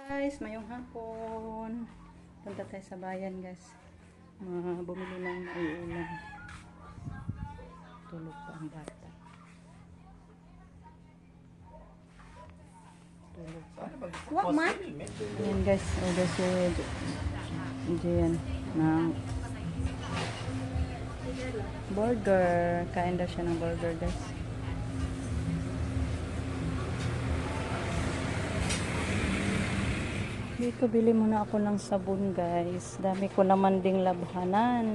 Guys, mayong hapon. Punta tayo sa bayan, guys. Bumili ng maiulam. Tulog pa ang bata. Tulog pa. What man? Ayan, guys. Order si Diyan ng burger. Kain daw siya ng burger, guys. Dito bili muna ako ng sabon, guys. Dami ko naman ding labhanan.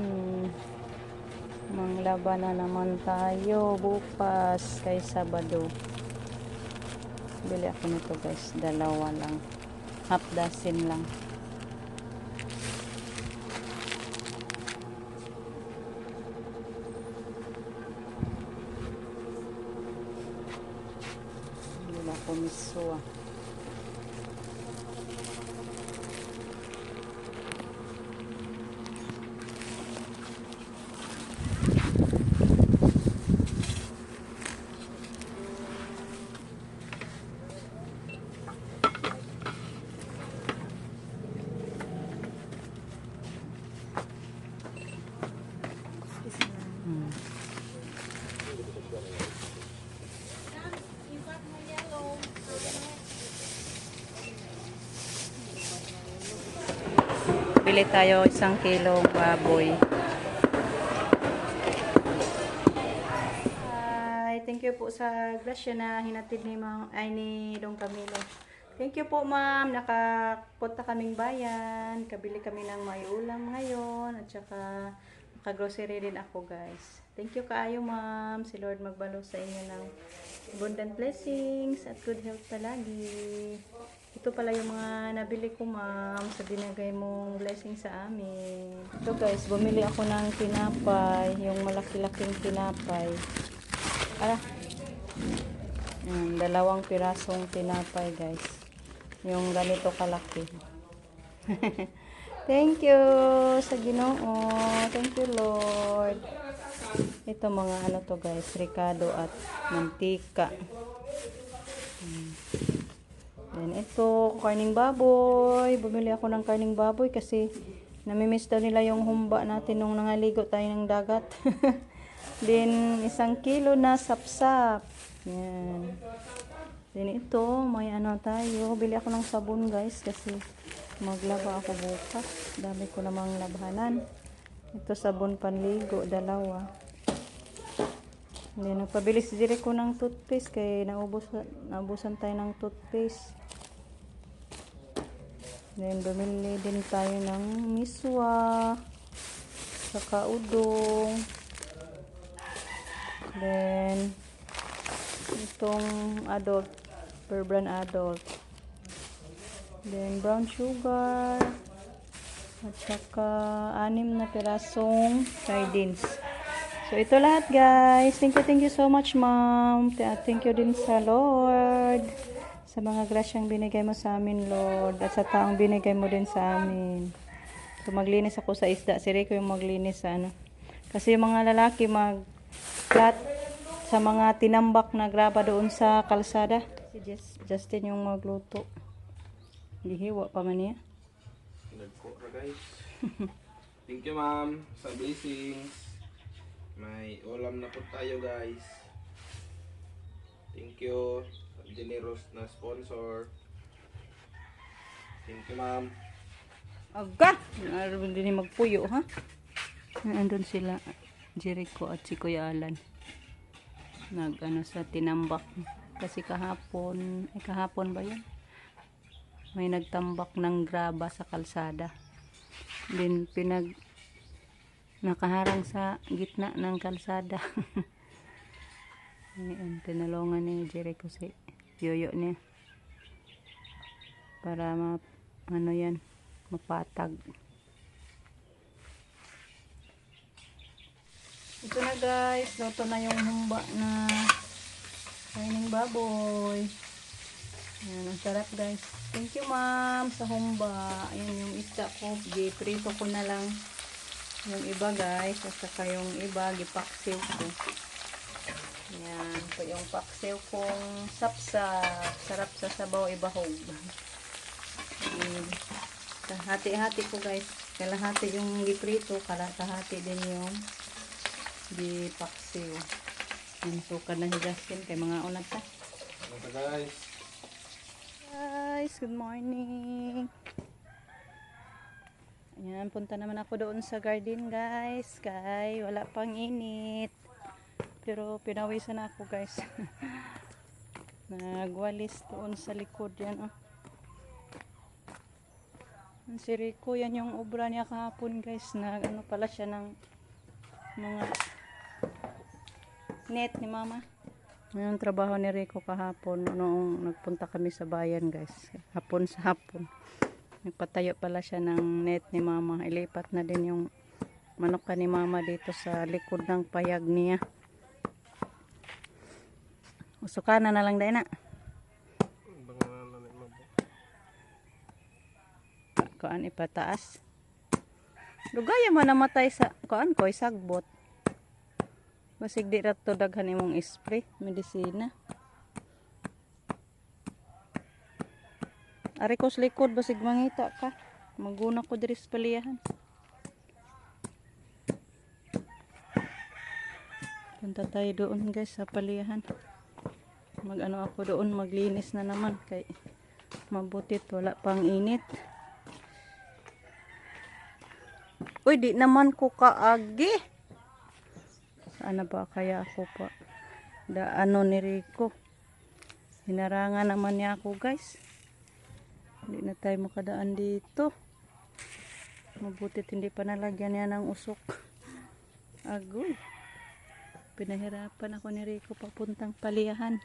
Manglaba na naman tayo bukas kay Sabado. Bili ako nito, guys. Dalawa lang. Half dozen lang. Bili ako miso. Bili tayo 1 kilong baboy. Hi, thank you po sa grasya na hinatid ni Dong Camilo. Thank you po, ma'am. Nakapunta kaming bayan. Kabili kami ng maiulam ngayon. At saka naka-grocery din ako, guys. Thank you kaayo, ma'am. Si Lord magbalo sa inyo ng abundant blessings at good health palagi. Ito pala yung mga nabili ko, ma'am, sa binigay mong blessing sa amin. Ito, guys, bumili ako ng tinapay, yung malaki-laking tinapay. Dalawang pirasong tinapay, guys. Yung ganito kalaki. Thank you sa Ginoo. Thank you, Lord. Ito mga ano to, guys, ricado at mantika. Then ito, karning baboy. Bumili ako ng karning baboy kasi namimiss daw nila yung humba natin nung nangaligo tayo ng dagat. Then 1 kilo na sapsap. Yan. Then ito, may ano tayo. Bili ako ng sabon, guys, kasi maglaba ako bukas. Dami ko namang labhanan. Ito sabon panligo, 2. Then nagpabili si Jericho ng toothpaste kaya naubusan tayo ng toothpaste. Then bumili din tayo ng miswa, saka udong. Then itong adult, per brand adult. Then brown sugar. At saka 6 na pirasong sardines. So ito lahat, guys. Thank you so much, ma'am. Thank you din sa Lord. Sa mga grasyang binigay mo sa amin, Lord. At sa taong binigay mo din sa amin. So maglinis ako sa isda. Si Rico yung maglinis sa ano. Kasi yung mga lalaki mag-flat sa mga tinambak na graba doon sa kalsada. Si Justin yung magluto. Gihiwa pa man niya. Nagkora, guys. Thank you, ma'am, sa blessings. May ulam na po tayo, guys. Thank you sa generous na sponsor. Thank you, ma'am. Aga! Naroon din magpuyo, ha? Nandun sila, Jericho at si Kuya Alan. Nag-ano sa tinambak. Kasi kahapon ba yun? May nagtambak ng graba sa kalsada. Then nakaharang sa gitna ng kalsada. Ayan, tinalungan ni Jericho si yoyo niya. Para mapatag. Ito na, guys. Luto na yung humba na kaining baboy. Ayan, ang sarap, guys. Thank you, ma'am, sa humba. Ayan yung isda ko. Giprito ko na lang yung iba, guys. At saka yung iba, gipaksiw ko. Ayan. Ito yung paksiw kong sapsap. Sarap sa sabaw ibahog. Hati-hati ko guys. Kalahati yung giprito, kalahati din yung gipaksiw. Yung suka na si Justin kay mga unat ta. Ito guys. Guys, good morning. Ayan, punta naman ako doon sa garden guys. Kay wala pang init. Pero pinawisan ako guys. Nagwalis doon sa likod yan. Oh. Si Rico, yan yung obra niya kahapon guys. Ano pala siya ng mga net ni mama. Yung trabaho ni Rico kahapon noong nagpunta kami sa bayan guys. Hapon sa hapon. Nagpatayo pala siya ng net ni mama. Ilipat na din yung manok ni mama dito sa likod ng payag niya. Usukanan na lang dahil na. Kuan ipataas. Dugaya mo namatay sa kuan ko isagbot. Basig di ra to daghan imong spray medisina. Ari ko sa likod basig mangita ka. Maguna ko diri sa paliyahan. Punta tayo doon guys sa paliyahan. Mag-ano ako doon, maglinis na naman kay mabutit wala pang init. Uy, di naman ko kaagi. Saan na ba kaya ako pa? Ano ni Rico. Hinarangan naman niya ako guys. Hindi na tayo makadaan dito. Mabutit hindi pa nalagyan niya ng usok. Agoy. Pinahirapan ako ni Rico papuntang paliyahan.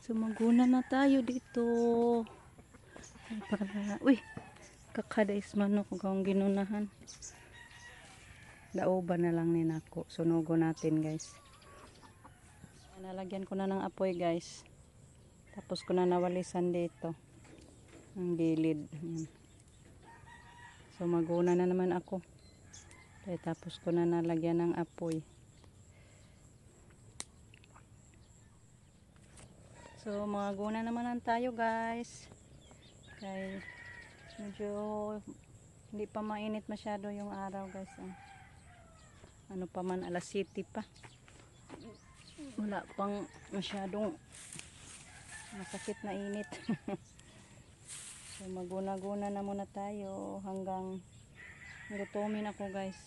Sumaguna na tayo dito. Para, uy, kakadais manok kung ginunahan. Daoban na lang ni nako. Sunugo natin guys. Nalagyan ko na ng apoy guys. Tapos ko na nawalisan dito. Ang gilid. So maguna na naman ako. Tapos ko na nalagyan ng apoy. So maguna naman tayo guys. Kay medyo hindi pa mainit masyado yung araw guys. Ano pa man, alas 7 pa. Wala pang masyadong masakit na init. So maguna-guna na muna tayo hanggang gutumin ako guys.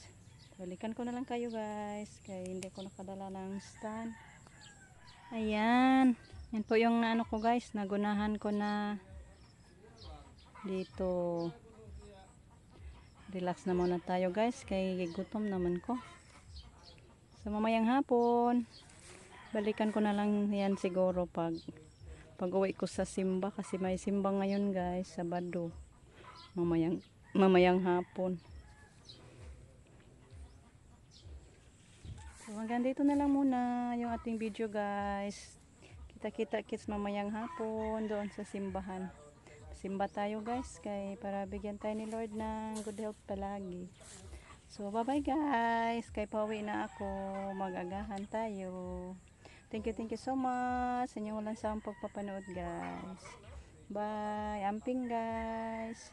Balikan ko na lang kayo guys. Kaya hindi ko nakadala ng stand. Ayan. Yan po yung ano ko guys. Nagunahan ko na dito. Relax na muna tayo guys. Kaya gutom naman ko. So mamayang hapon. Balikan ko na lang yan siguro pag uwi ko sa simba. Kasi may simba ngayon guys. Sabado. Mamayang hapon. So hanggang dito na lang muna yung ating video guys. Kita-kita kits mamayang hapon doon sa simbahan. Simba tayo guys kay para bigyan tayo ni Lord ng good health palagi. So bye bye guys. Kay pauwi na ako. Mag-agahan tayo. Thank you so much sa inyong walang sawang pagpapanood guys. Bye. Amping guys.